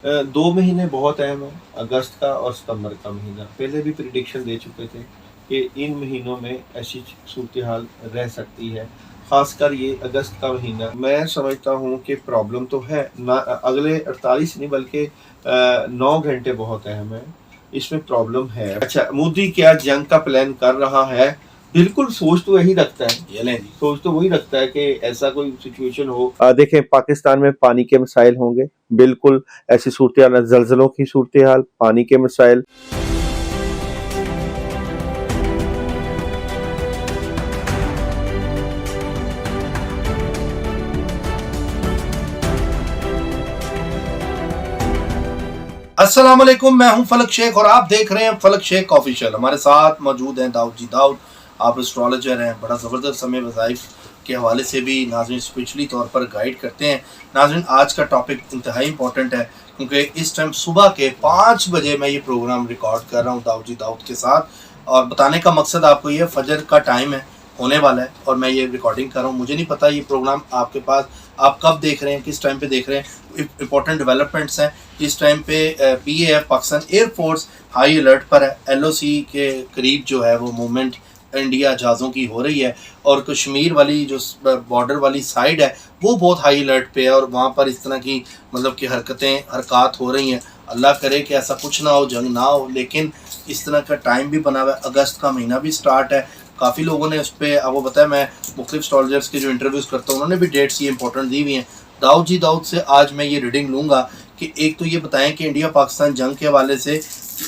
2 महीने बहुत अहम है, अगस्त का और सितंबर का महीना। पहले भी प्रेडिक्शन दे चुके थे कि इन महीनों में ऐसी सूरत-ए-हाल रह सकती है। ख़ासकर ये अगस्त का महीना मैं समझता हूँ कि प्रॉब्लम तो है ना, अगले 48 नहीं बल्कि 9 घंटे बहुत अहम है, इसमें प्रॉब्लम है। अच्छा, मोदी क्या जंग का प्लान कर रहा है? बिल्कुल, सोच तो यही रखता है, ये लें जी, सोच तो वही रखता है कि ऐसा कोई सिचुएशन हो। देखें, पाकिस्तान में पानी के मसाइल होंगे, बिल्कुल ऐसी सूरत-ए-हाल, ज़लज़लों की सूरत-ए-हाल, पानी के मसाइल। अस्सलाम वालेकुम, मैं हूं फलक शेख और आप देख रहे हैं फलक शेख ऑफिशियल। हमारे साथ मौजूद हैं दाऊद जी दाऊद। आप एस्ट्रोलॉजर हैं, बड़ा ज़बरदस्त समय वज़ाइफ के हवाले से भी नाज़रीन स्पिरिचुअली तौर पर गाइड करते हैं। नाज़रीन, आज का टॉपिक इंतहाई इंपॉर्टेंट है क्योंकि इस टाइम सुबह के 5 बजे मैं ये प्रोग्राम रिकॉर्ड कर रहा हूँ दाऊद जी दाऊद के साथ। और बताने का मकसद आपको ये, फजर का टाइम है, होने वाला है और मैं ये रिकॉर्डिंग कर रहा हूँ। मुझे नहीं पता ये प्रोग्राम आपके पास आप कब देख रहे हैं, किस टाइम पे देख रहे हैं। इंपॉर्टेंट डेवलपमेंट्स हैं इस टाइम पे। PAF Pakistan air force high alert पर है। LOC के करीब जो है वो मूवमेंट इंडिया जहाज़ों की हो रही है और कश्मीर वाली जो बॉर्डर वाली साइड है वो बहुत हाई अलर्ट पे है और वहाँ पर इस तरह की मतलब कि हरकत हो रही हैं। अल्लाह करे कि ऐसा कुछ ना हो, जंग ना हो, लेकिन इस तरह का टाइम भी बना हुआ है। अगस्त का महीना भी स्टार्ट है। काफ़ी लोगों ने उस पर, आपको बताया, मैं मुख्तलिफ स्टॉलजर्स के जो इंटरव्यूज़ करता हूँ उन्होंने भी डेट्स ये इंपॉर्टेंट दी हुई हैं। दाऊद जी दाऊद से आज मैं ये रीडिंग लूँगा कि एक तो ये बताएं कि इंडिया पाकिस्तान जंग के हवाले से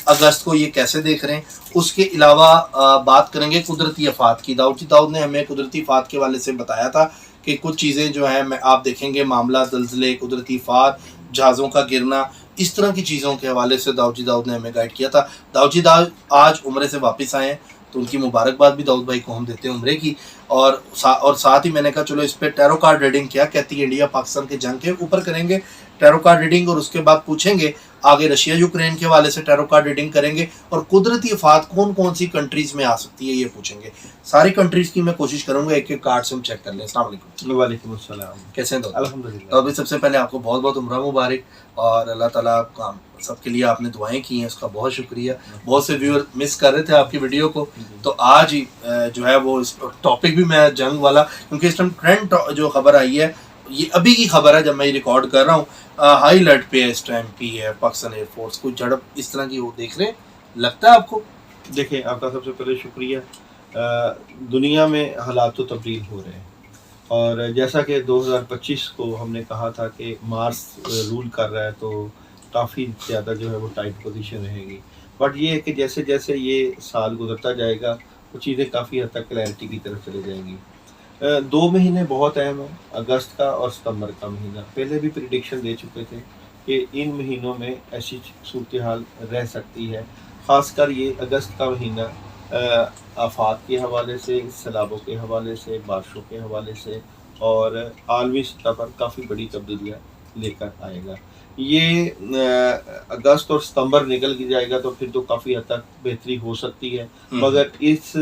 अगस्त को ये कैसे देख रहे हैं। उसके अलावा बात करेंगे कुदरती आफात की। दाऊद जी दाऊद ने हमें कुदरती आफात के हवाले से बताया था कि कुछ चीज़ें जो हैं, मैं आप देखेंगे मामला ज़लज़ले, कुदरती आफात, जहाज़ों का गिरना, इस तरह की चीज़ों के हवाले से दाऊद जी दाऊद ने हमें गाइड किया था। दाऊद जी दाऊद आज उम्रे से वापस आए हैं तो उनकी मुबारकबाद भी दाऊद भाई को हम देते हैं उम्रे की। और साथ ही मैंने कहा चलो इस पर टैरो कार्ड रीडिंग क्या कहती है इंडिया पाकिस्तान के जंग के ऊपर करेंगे टैरो कार्ड रीडिंग, और उसके बाद पूछेंगे आगे रशिया यूक्रेन के हवाले से टैरो कार्ड रीडिंग करेंगे और कुदरती आफात कौन कौन सी कंट्रीज में आ सकती है ये पूछेंगे। सारी कंट्रीज की मैं कोशिश करूंगा एक एक कार्ड से हम चेक कर लें। अस्सलाम वालेकुम। वालेकुम अस्सलाम। कैसे हैं दाऊद? अल्हम्दुलिल्लाह। तो अभी सबसे पहले आपको बहुत बहुत उम्रा मुबारक और अल्लाह ताला आपका सबके लिए आपने दुआएं की हैं, उसका बहुत शुक्रिया। बहुत से व्यूअर मिस कर रहे थे आपकी वीडियो को, तो आज ही जो है वो इस टॉपिक भी मैं जंग वाला, क्योंकि इस टाइम ट्रेंड जो खबर आई है ये अभी की खबर है जब मैं ये रिकॉर्ड कर रहा हूँ। हाई अलर्ट पे है इस टाइम PAF पाकिस्तान एयरफोर्स। कोई झड़प इस तरह की वो देख रहे हैं, लगता है आपको? देखिए, आपका सबसे पहले शुक्रिया। दुनिया में हालात तो तब्दील हो रहे हैं और जैसा कि 2025 को हमने कहा था कि मार्स रूल कर रहा है तो काफ़ी ज़्यादा जो है वो टाइट पोजीशन रहेगी। बट ये है कि जैसे जैसे ये साल गुजरता जाएगा वो चीज़ें काफ़ी हद तक क्लैरिटी की तरफ चली जाएंगी। 2 महीने बहुत अहम है, अगस्त का और सितंबर का महीना। पहले भी प्रेडिक्शन दे चुके थे कि इन महीनों में ऐसी सूरत-ए-हाल रह सकती है। ख़ासकर ये अगस्त का महीना आफ़ात के हवाले से, सैलाबों के हवाले से, बारिशों के हवाले से और आलमी सतह पर काफ़ी बड़ी तब्दीलियाँ लेकर आएगा। ये अगस्त और सितंबर निकल के जाएगा तो फिर तो काफ़ी हद तक बेहतरी हो सकती है, मगर इस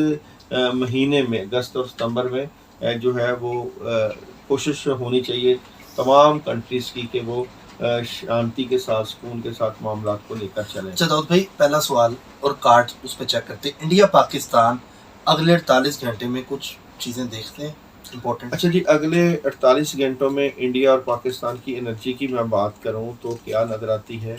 महीने में अगस्त और सितंबर में जो है वो कोशिश होनी चाहिए तमाम कंट्रीज़ की कि वो शांति के साथ, सुकून के साथ मामलात को लेकर चलें। अच्छा दाऊद भाई, पहला सवाल और कार्ड उस पर चेक करते हैं। इंडिया पाकिस्तान अगले 48 घंटे में कुछ चीज़ें देखते हैं इम्पोर्टेंट। अच्छा जी, अगले 48 घंटों में इंडिया और पाकिस्तान की एनर्जी की मैं बात करूं तो क्या नज़र आती है,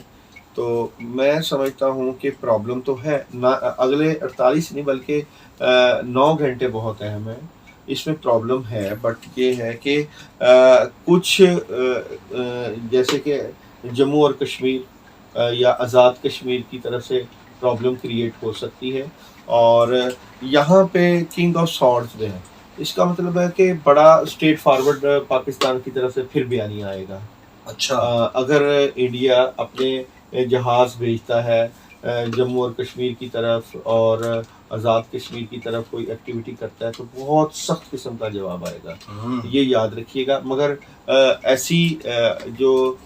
तो मैं समझता हूं कि प्रॉब्लम तो है ना, अगले 48 नहीं बल्कि 9 घंटे बहुत अहम है, इसमें प्रॉब्लम है। बट ये है कि कुछ जैसे कि जम्मू और कश्मीर या आज़ाद कश्मीर की तरफ से प्रॉब्लम क्रिएट हो सकती है और यहाँ पे किंग ऑफ सॉर्ड्स में है। इसका मतलब है कि बड़ा स्ट्रेट फॉरवर्ड पाकिस्तान की तरफ से फिर बयानी आएगा। अच्छा। अगर इंडिया अपने जहाज़ भेजता है जम्मू और कश्मीर की तरफ और आज़ाद कश्मीर की तरफ कोई एक्टिविटी करता है तो बहुत सख्त किस्म का जवाब आएगा, ये याद रखिएगा। मगर ऐसी जो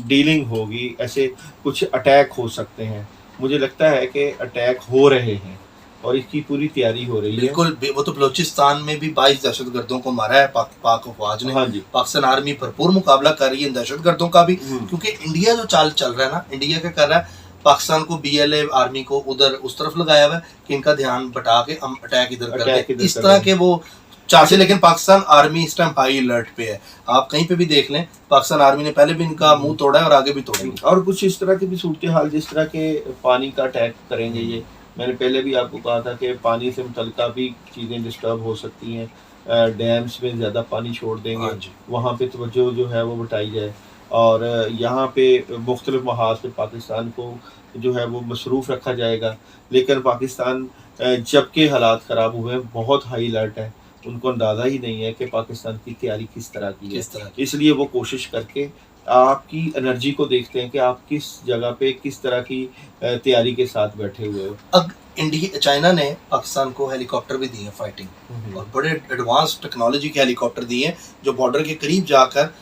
डीलिंग होगी, ऐसे कुछ अटैक हो सकते हैं, मुझे लगता है कि अटैक हो रहे हैं और इसकी पूरी तैयारी हो रही है। बिल्कुल, वो तो बलूचिस्तान में भी 22 दहशतगर्दों को मारा है पाक अफवाज ने। हाँ जी। पाकिस्तान आर्मी भरपूर मुकाबला कर रही है दहशतगर्दों का भी, क्योंकि इंडिया जो चाल चल रहा है ना, इंडिया क्या कर रहा है, पाकिस्तान को BLA आर्मी को उधर उस तरफ लगाया हुआ है कि इनका ध्यान बटा के हम अटैक इधर कर दें, इस तरह के वो चाचे। लेकिन पाकिस्तान आर्मी इस टाइम हाई अलर्ट पे है। आप कहीं पे भी देख लें, पाकिस्तान आर्मी ने पहले भी इनका मुंह तोड़ा है और आगे भी तोड़ेंगे। और कुछ इस तरह की भी सूरत हाल, जिस तरह के पानी का अटैक करेंगे ये, मैंने पहले भी आपको कहा था कि पानी से मुतल्लिका भी चीज़ें डिस्टर्ब हो सकती हैं। डैम्स में ज़्यादा पानी छोड़ देंगे, वहाँ पे तवज्जो जो है वो बटाई जाए। और यहाँ पे मुख्तलिफ महाज पे पाकिस्तान को जो है वो मसरूफ़ रखा जाएगा। लेकिन पाकिस्तान जबकि हालात ख़राब हुए हैं, बहुत हाई अलर्ट है, उनको अंदाज़ा ही नहीं है कि पाकिस्तान की तैयारी किस तरह की है। इसलिए वो कोशिश करके आपकी एनर्जी को देखते हैं कि आप किस जगह पे किस तरह की तैयारी के साथ बैठे हुए हो। अब चाइना ने पाकिस्तान को हेलीकॉप्टर भी दिए हैं फाइटिंग, और बड़े एडवांस टेक्नोलॉजी के हेलीकॉप्टर दिए हैं जो बॉर्डर के करीब जाकर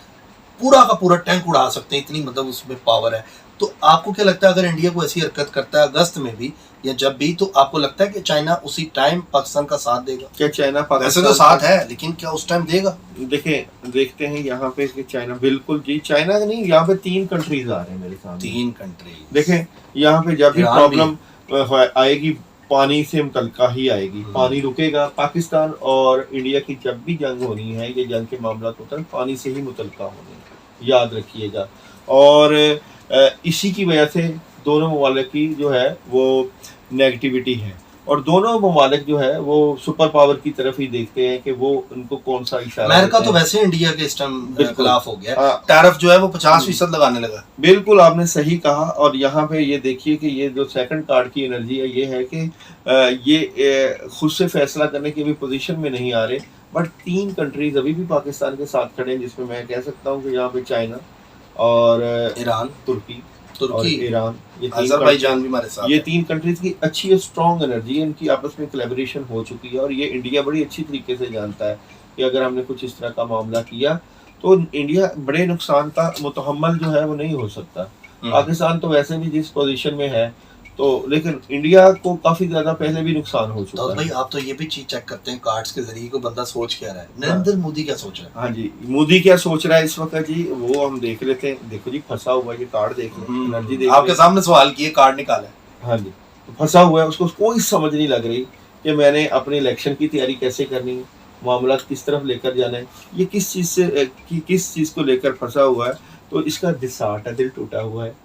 पूरा का पूरा टैंक उड़ा सकते हैं, इतनी मतलब उसमें पावर है। तो आपको क्या लगता है, अगर इंडिया को ऐसी हरकत करता है अगस्त में भी या जब भी, तो आपको लगता है कि चाइना उसी टाइम पाकिस्तान का साथ देगा? क्या चाइना पाकिस्तान वैसे तो साथ है, लेकिन क्या उस टाइम देगा? देखते हैं यहाँ पे कि चाइना, बिल्कुल जी, चाइना नहीं, यहाँ पे 3 कंट्रीज आ रहे हैं मेरे सामने। 3 कंट्रीज देखें, यहाँ पे जब भी प्रॉब्लम आएगी पानी से मुतल्लिका ही आएगी। पानी रुकेगा, पाकिस्तान और इंडिया की जब भी जंग होनी है, ये जंग के मामला होता है पानी से ही मुतल्लिका होने हैं, याद रखिएगा। और इसी की वजह से दोनों ममालिक की जो है वो नेगेटिविटी है, और दोनों ममालिक जो है वो सुपर पावर की तरफ ही देखते हैं कि वो उनको कौन सा इशारा। अमेरिका तो वैसे इंडिया के इस टाइम खिलाफ हो गया, टैरिफ जो है वो 50% लगाने लगा। बिल्कुल आपने सही कहा। और यहाँ पे ये देखिए कि ये जो सेकंड कार्ड की एनर्जी है, ये है कि ये खुद से फैसला करने की भी पोजीशन में नहीं आ रहे, बट 3 कंट्रीज अभी भी पाकिस्तान के साथ खड़े हैं, जिसमें मैं कह सकता हूँ कि यहाँ पे चाइना और ईरान, तुर्की और ईरान, अज़रबैजान भी हमारे साथ। ये 3 कंट्रीज की अच्छी और स्ट्रॉन्ग एनर्जी है, इनकी आपस में कोलैबोरेशन हो चुकी है। और ये इंडिया बड़ी अच्छी तरीके से जानता है कि अगर हमने कुछ इस तरह का मामला किया तो इंडिया बड़े नुकसान का मुतहम्मल जो है वो नहीं हो सकता। पाकिस्तान तो वैसे भी जिस पोजीशन में है, तो लेकिन इंडिया को काफी ज्यादा पहले भी नुकसान हो चुका है। भाई आप तो ये भी चीज चेक करते हैं कार्ड्स के जरिए को बंदा सोच क्या रहा है, नरेंद्र मोदी क्या सोच रहा है। हाँ जी, मोदी क्या सोच रहा है इस वक्त जी, वो हम देख लेते हैं। देखो जी, फंसा हुआ ये कार्ड देख लो, एनर्जी देख, आपके सामने सवाल किए, कार्ड निकाला है। हाँ जी, तो फंसा हुआ है, उसको कोई समझ नहीं लग रही कि मैंने अपने इलेक्शन की तैयारी कैसे करनी है, मामला किस तरफ लेकर जाना है, ये किस चीज से किस चीज को लेकर फंसा हुआ है। तो इसका डिसार्ट है, दिल टूटा हुआ है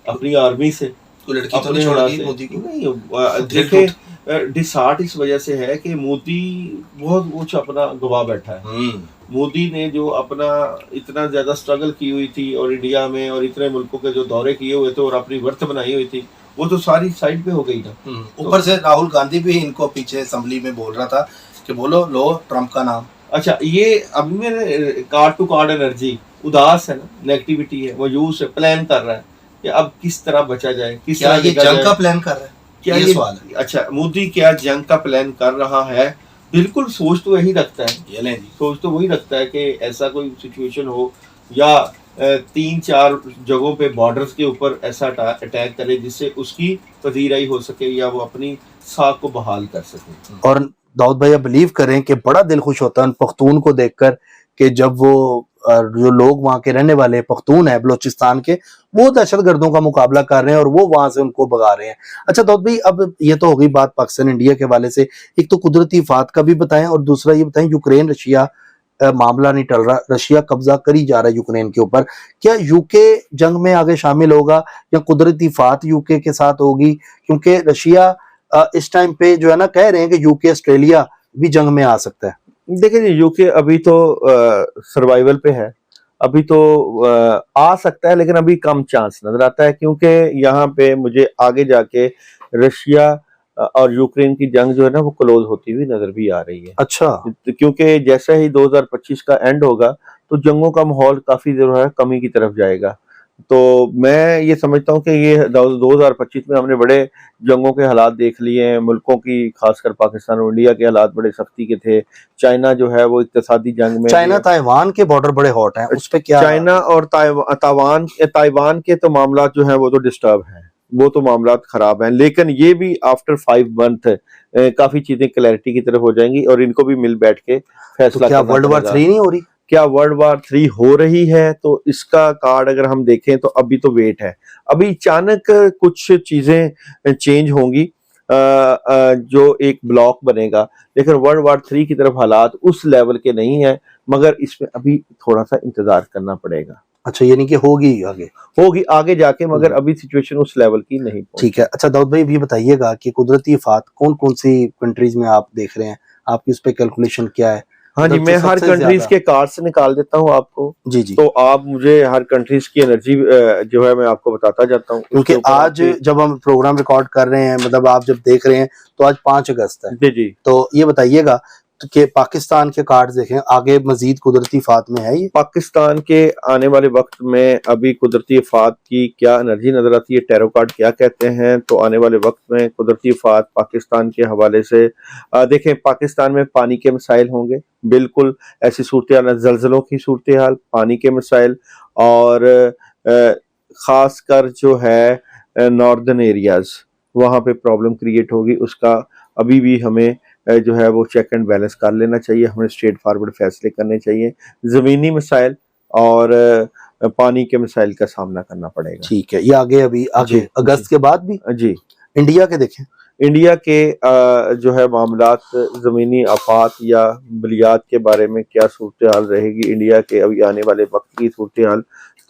अपनी आर्मी से, लड़की तो नहीं छोड़ेगी मोदी को। नहीं, देखे डिसार्ट इस वजह से है कि मोदी बहुत कुछ अपना गवा बैठा है। मोदी ने जो अपना इतना ज्यादा स्ट्रगल की हुई थी, और इंडिया में और इतने मुल्कों के जो दौरे किए हुए थे और अपनी वर्थ बनाई हुई थी, वो तो सारी साइड पे हो गई ना। ऊपर से राहुल गांधी भी इनको पीछे असेंबली में बोल रहा था कि बोलो लो ट्रम्प का नाम। अच्छा, ये अभी मेरे कार्ड टू कार्ड एनर्जी उदास है ना, नेगेटिविटी है, मायूस है, प्लान कर रहा है कि अब किस तरह बचा जाए, किस क्या ये जंग का प्लान कर रहा है, क्या ये सवाल है। अच्छा, मोदी क्या जंग का प्लान कर रहा है? बिल्कुल, सोच तो यही रखता है, ये लें जी, सोच तो वही रखता है कि ऐसा कोई सिचुएशन हो या 3-4 जगहों पे बॉर्डर्स के ऊपर ऐसा अटैक करे जिससे उसकी पजीराई हो सके या वो अपनी साख को बहाल कर सके। और दाऊद भैया बिलीव करें कि बड़ा दिल खुश होता है पख्तून को देखकर कि जब वो जो लोग वहाँ के रहने वाले पख्तून है बलोचिस्तान के, वो दहशतगर्दों का मुकाबला कर रहे हैं और वो वहां से उनको भगा रहे हैं। अच्छा दाऊद भाई, अब ये तो हो गई बात पाकिस्तान इंडिया के हवाले से, एक तो कुदरती आफात का भी बताएं और दूसरा ये बताएं यूक्रेन रशिया मामला नहीं टल रहा, रशिया कब्जा करी जा रहा है यूक्रेन के ऊपर, क्या यूके जंग में आगे शामिल होगा या कुदरती आफात यूके के साथ होगी? क्योंकि रशिया इस टाइम पे जो है ना कह रहे हैं कि यूके ऑस्ट्रेलिया भी जंग में आ सकता है। देखिए, यूके अभी तो सर्वाइवल पे है, अभी तो आ सकता है, लेकिन अभी कम चांस नजर आता है, क्योंकि यहाँ पे मुझे आगे जाके रशिया और यूक्रेन की जंग जो है ना वो क्लोज होती हुई नजर भी आ रही है। अच्छा, क्योंकि जैसे ही 2025 का एंड होगा तो जंगों का माहौल काफी जो है कमी की तरफ जाएगा। तो मैं ये समझता हूँ कि ये 2025 में हमने बड़े जंगों के हालात देख लिए हैं, मुल्कों की, खासकर पाकिस्तान और इंडिया के हालात बड़े सख्ती के थे। चाइना जो है वो इक्तिसादी जंग में, चाइना ताइवान के बॉर्डर बड़े हॉट हैं, उस पे क्या? चाइना और ताइवान के तो मामला जो है वो तो डिस्टर्ब है, वो तो मामलात खराब हैं, लेकिन ये भी आफ्टर 5 मंथ काफी चीजें क्लैरिटी की तरफ हो जाएंगी और इनको भी मिल बैठ के तो फैसला क्या करना वर्ल्ड वार पड़ेगा। 3 नहीं हो रही? क्या वर्ल्ड वार 3 हो रही है? तो इसका कार्ड अगर हम देखें तो अभी तो वेट है, अभी अचानक कुछ चीजें चेंज होंगी, जो एक ब्लॉक बनेगा, लेकिन वर्ल्ड वार 3 की तरफ हालात उस लेवल के नहीं है, मगर इसमें अभी थोड़ा सा इंतजार करना पड़ेगा। अच्छा, यानी कि होगी आगे। होगी आगे जाके, मगर अभी सिचुएशन उस लेवल की नहीं पहुंची। ठीक है। अच्छा दाऊद भाई, भी बताइएगा कि कुदरती आफात कौन कौन सी कंट्रीज में आप देख रहे हैं, आपकी उस पर कैलकुलेशन क्या है? हाँ जी, मतलब मैं जो हर सबसे कंट्रीज ज्यादा- के कार्ड्स निकाल देता हूँ आपको, जी जी। तो आप मुझे हर कंट्रीज की एनर्जी जो है मैं आपको बताता जाता हूँ। उसके क्योंकि ऊपर आज आपकी- जब हम प्रोग्राम रिकॉर्ड कर रहे हैं, मतलब आप जब देख रहे हैं, तो आज 5 अगस्त है। जी जी, तो ये बताइएगा कि पाकिस्तान के कार्ड देखें, आगे मजीद कुदरती आफात में है ये? पाकिस्तान के आने वाले वक्त में अभी कुदरती आफात की क्या एनर्जी नजर आती है, टैरो कार्ड क्या कहते हैं, तो आने वाले वक्त में कुदरती आफात पाकिस्तान के हवाले से देखें, पाकिस्तान में पानी के मसाइल होंगे, बिल्कुल ऐसी सूरत हाल, जल्जलों की सूरत हाल, पानी के मसाइल, और खासकर जो है नॉर्दर्न एरियाज, वहाँ पे प्रॉब्लम क्रिएट होगी। उसका अभी भी हमें जो है वो चेक एंड बैलेंस कर लेना चाहिए, हमें स्ट्रेट फॉरवर्ड फैसले करने चाहिए। ज़मीनी मसाइल और पानी के मसाइल का सामना करना पड़ेगा। ठीक है, ये आगे अभी आगे जी, अगस्त के बाद भी जी। इंडिया के देखें। इंडिया के जो है मामलात, ज़मीनी आफात या बलियात के बारे में क्या सूरत हाल रहेगी इंडिया के अभी आने वाले वक्त की सूरत हाल,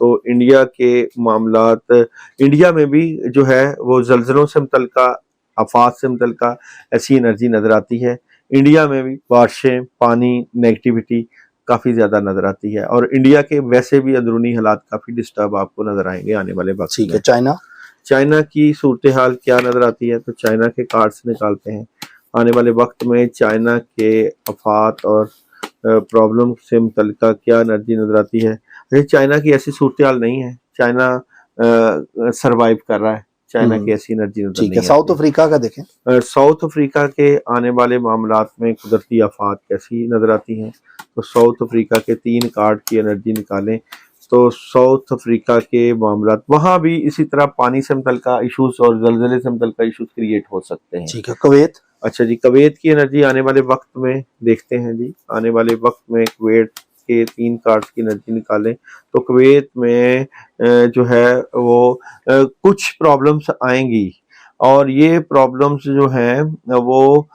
तो इंडिया के मामलात, इंडिया में भी जो है वो जल्जलों से मुतल्लिका, आफात से मुतल्लिका ऐसी एनर्जी नज़र आती है। इंडिया में भी बारिशें, पानी, नेगेटिविटी काफ़ी ज़्यादा नज़र आती है, और इंडिया के वैसे भी अंदरूनी हालात काफ़ी डिस्टर्ब आपको नज़र आएंगे आने वाले वक्त ठीक में। है। चाइना चाइना की सूरत हाल क्या नज़र आती है, तो चाइना के कार्ड्स निकालते हैं। आने वाले वक्त में चाइना के आफात और प्रॉब्लम से मुतल्लिका क्या एनर्जी नज़र आती है। चाइना की ऐसी सूरत हाल नहीं है, चाइना सरवाइव कर रहा है, चाइना की ऐसी एनर्जी नज़र ठीक नहीं है। साउथ आती। अफ्रीका का देखें। साउथ अफ्रीका के आने वाले मामलात में कुदरती आफात कैसी नज़र आती हैं, तो साउथ अफ्रीका के 3 कार्ड की एनर्जी निकालें, तो साउथ अफ्रीका के मामलात वहाँ भी इसी तरह पानी से मुतल्लिका इशूज़ और ज़लज़ले से मुतल्लिका इशूज़ क्रिएट हो सकते हैं। ठीक है। कुवैत। अच्छा जी, कुवैत की एनर्जी आने वाले वक्त में देखते हैं जी। आने वाले वक्त में कुवैत के 3 कार्ड्स की एनर्जी निकालें, तो कुवैत में जो है वो कुछ प्रॉब्लम्स आएंगी, और ये प्रॉब्लम्स जो हैं वो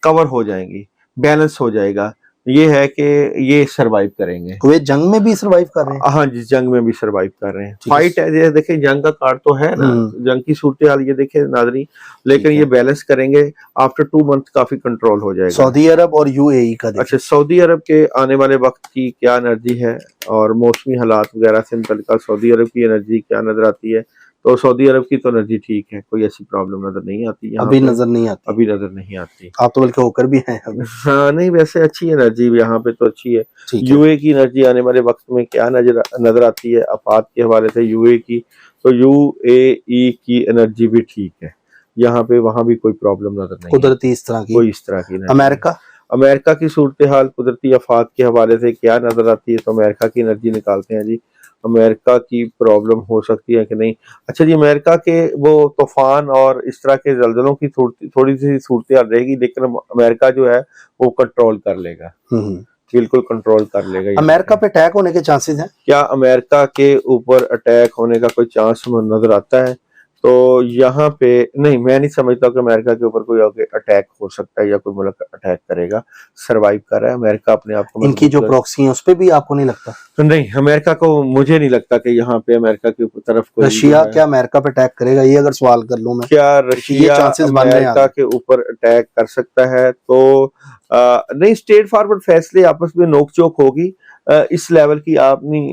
कवर हो जाएंगी, बैलेंस हो जाएगा। ये है कि ये सरवाइव करेंगे। कुवैत जंग में भी सरवाइव कर रहे हैं। हाँ जी, जंग में भी सरवाइव कर रहे हैं। ठीक है। फाइट है, ये देखें जंग का कार्ड तो है ना, जंग की सूरत हाल ये देखें नाज़रीन, लेकिन ठीक है। ये बैलेंस करेंगे, आफ्टर 2 मंथ काफी कंट्रोल हो जाएगा। सऊदी अरब और यूएई का देखें। अच्छा, सऊदी अरब के आने वाले वक्त की क्या एनर्जी है, और मौसमी हालात वगैरह से मुतल्लिका सऊदी अरब की एनर्जी क्या नजर आती है, तो सऊदी अरब की तो एनर्जी ठीक है, कोई ऐसी प्रॉब्लम नजर नहीं आती यहाँ अभी पे। नजर नहीं आती। अभी नजर नहीं आती। आप तो बल्कि होकर भी हैं अभी। हाँ नहीं, वैसे अच्छी एनर्जी यहाँ पे तो अच्छी है। ठीक है। यूए की एनर्जी आने वाले वक्त में क्या नजर आती है आपात के हवाले से यूए की, तो यूएई की एनर्जी भी ठीक है, यहाँ पे वहाँ भी कोई प्रॉब्लम नजर नहीं है, कुदरती इस तरह की। कोई इस तरह की नहीं। अमेरिका। अमेरिका की सूरत हाल कुदरती आफात के हवाले से क्या नजर आती है, तो अमेरिका की एनर्जी निकालते हैं जी। अमेरिका की प्रॉब्लम हो सकती है कि नहीं। अच्छा जी, अमेरिका के वो तूफान और इस तरह के जल्जलों की थोड़ी सी सूरत हाल रहेगी, लेकिन अमेरिका जो है वो कंट्रोल कर लेगा, बिल्कुल कंट्रोल कर लेगा। अमेरिका पे अटैक होने के चांसेस हैं? क्या अमेरिका के ऊपर अटैक होने का कोई चांस नजर आता है, तो यहाँ पे नहीं, मैं नहीं समझता कि अमेरिका के ऊपर कोई अटैक हो सकता है या कोई मुल्क अटैक करेगा। सरवाइव कर रहा है अमेरिका अपने आप को। इनकी जो प्रॉक्सी है उस पे भी आपको नहीं लगता? तो नहीं, अमेरिका को मुझे नहीं लगता कि यहाँ पे अमेरिका की तरफ कोई रशिया क्या अमेरिका पे अटैक करेगा, ये अगर सवाल कर लूं मैं, क्या रशिया अमेरिका के ऊपर अटैक कर सकता है, तो नहीं, स्ट्रेट फॉरवर्ड फैसले आपस में नोकझोंक होगी। इस लेवल की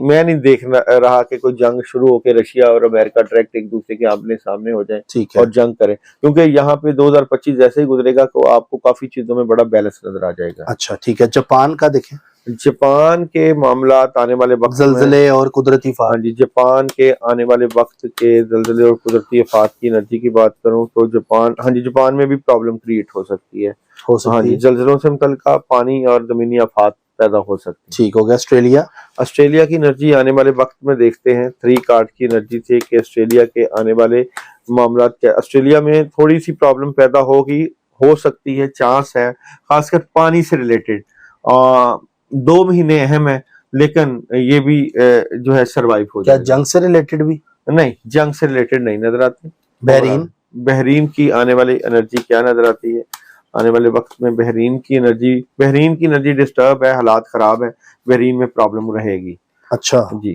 मैं नहीं देख रहा कि कोई जंग शुरू होकर रशिया और अमेरिका डायरेक्ट एक दूसरे के आमने सामने हो जाए और जंग करें, क्योंकि यहाँ पे 2025 जैसे ही गुजरेगा तो आपको काफी चीजों में बड़ा बैलेंस नजर आ जाएगा। अच्छा ठीक है। जापान का देखें। जापान के मामलात आने वाले वक्त जल्जले और कुदरती आफात। हाँ जी, जापान के आने वाले वक्त के जल्जले और कुदरती आफात की एनर्जी की बात करूं, तो जापान, हाँ जी, जापान में भी प्रॉब्लम क्रिएट हो सकती है। हाँ जी, जल्जलों से मुतल्लिका, पानी और जमीनी आफात पैदा हो सकती है। ठीक हो गया। ऑस्ट्रेलिया, ऑस्ट्रेलिया की एनर्जी आने वाले वक्त में देखते हैं, 3 कार्ड की एनर्जी थी कि ऑस्ट्रेलिया के आने वाले मामला क्या, ऑस्ट्रेलिया में थोड़ी सी प्रॉब्लम पैदा होगी, हो सकती है, चांस है, खासकर पानी से रिलेटेड। 2 महीने अहम है, लेकिन ये भी जो है सरवाइव हो क्या जाएगा। जंग से रिलेटेड भी? नहीं, जंग से रिलेटेड नहीं नजर आती। बहरीन, बहरीन की आने वाली एनर्जी क्या नजर आती है? आने वाले वक्त में बहरीन की एनर्जी डिस्टर्ब है, हालात खराब है, बहरीन में प्रॉब्लम रहेगी। अच्छा जी।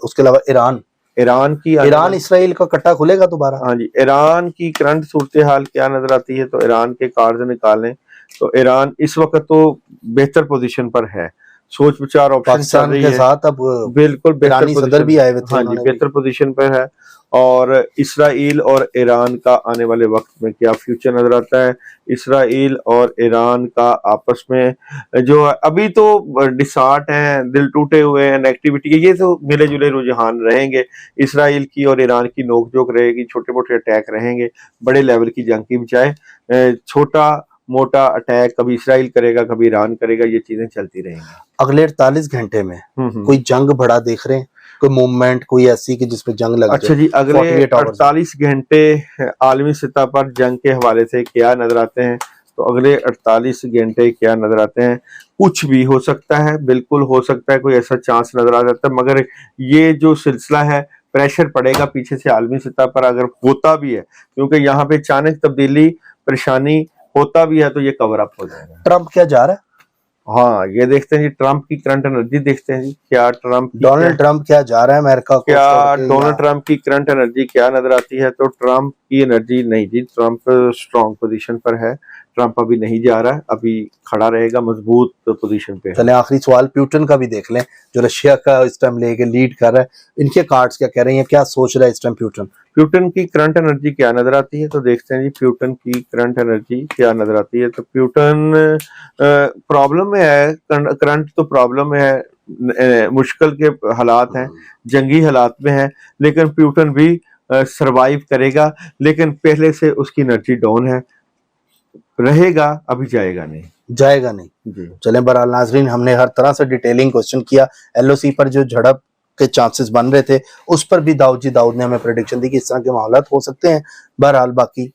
उसके अलावा ईरान ईरान इसराइल का कट्टा खुलेगा दोबारा? हाँ जी, ईरान की करंट सूरत हाल क्या नजर आती है? तो ईरान के कार्ड निकालें तो ईरान इस वक्त तो बेहतर पोजीशन पर है, सोच विचार ऑप्शन चल पाकिस्तान रही के है, साथ अब बिल्कुल बेहतर ईरानी सदर पोजीशन भी आए हुए थे, हाँ जी, उन्होंने बेहतर पोजीशन पर है। और इसराइल और ईरान का आने वाले वक्त में क्या फ्यूचर नजर आता है? इसराइल और ईरान का आपस में जो अभी तो डिसार्ट है, दिल टूटे हुए हैं, नेगेटिविटी है, ये तो मिले जुले रुझान रहेंगे। इसराइल की और ईरान की नोकझोंक रहेगी, छोटे मोटे अटैक रहेंगे, बड़े लेवल की जंग की बजाय छोटा मोटा अटैक कभी इसराइल करेगा, कभी ईरान करेगा, ये चीजें चलती रहेंगी। अगले 48 घंटे में कोई जंग बड़ा देख रहे हैं, कोई मूवमेंट कोई ऐसी कि जिसपे जंग लग अच्छा जाए? जी, अगले 48 hours 48 घंटे आलमी सतह पर जंग के हवाले से क्या नजर आते हैं? तो अगले 48 घंटे क्या नजर आते हैं? कुछ भी हो सकता है, बिल्कुल हो सकता है, कोई ऐसा चांस नजर आ जाता है, मगर ये जो सिलसिला है, प्रेशर पड़ेगा पीछे से आलमी सतह पर, अगर होता भी है, क्योंकि यहाँ पे अचानक तब्दीली परेशानी होता भी है तो ये कवर अप हो जाएगा। ट्रंप क्या जा रहा है? हाँ, ये देखते हैं जी, ट्रंप की करंट एनर्जी देखते हैं जी, क्या डोनाल्ड ट्रंप क्या जा रहा है अमेरिका को क्या छोड़ के? डोनाल्ड ट्रंप की करंट एनर्जी क्या नजर आती है? तो ट्रंप की एनर्जी नहीं जी, ट्रंप स्ट्रॉन्ग पोजीशन पर है, ट्रंप अभी नहीं जा रहा है, अभी खड़ा रहेगा, मजबूत पोजीशन पे है। चले आखिरी सवाल प्यूटन का भी देख लें, जो रशिया का इस टाइम लेके लीड कर रहा है, इनके कार्ड्स क्या कह रहे हैं, क्या सोच रहा है इस टाइम प्यूटन की करंट एनर्जी क्या नजर आती है? तो देखते हैं जी, प्यूटन की करंट एनर्जी क्या नजर आती है। तो प्यूटन प्रॉब्लम में है, करंट तो प्रॉब्लम में है, मुश्किल के हालात हैं, जंगी हालात में है, लेकिन प्यूटन भी सरवाइव करेगा, लेकिन पहले से उसकी एनर्जी डाउन है, रहेगा, अभी जाएगा नहीं जी। चलें, बहरहाल नाजरीन, हमने हर तरह से डिटेलिंग क्वेश्चन किया। एलओसी पर जो झड़प के चांसेस बन रहे थे, उस पर भी दाऊद ने हमें प्रेडिक्शन दी कि इस तरह के मामलात हो सकते हैं। बहरहाल बाकी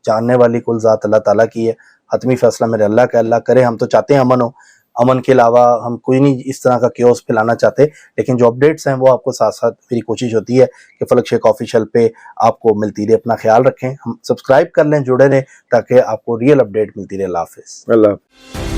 जानने वाली कुल ज़ात अल्लाह ताला की है, हतमी फैसला मेरे अल्लाह का, अल्लाह करे। हम तो चाहते हैं अमन हो, अमन के अलावा हम कोई नहीं इस तरह का क्योस फैलाना चाहते, लेकिन जो अपडेट्स हैं वो आपको साथ साथ मेरी कोशिश होती है कि फलक शेख ऑफिशियल पे आपको मिलती रहे। अपना ख्याल रखें, हम सब्सक्राइब कर लें, जुड़े रहें, ताकि आपको रियल अपडेट मिलती रहे। अल्लाह हाफिज़। अल्लाह।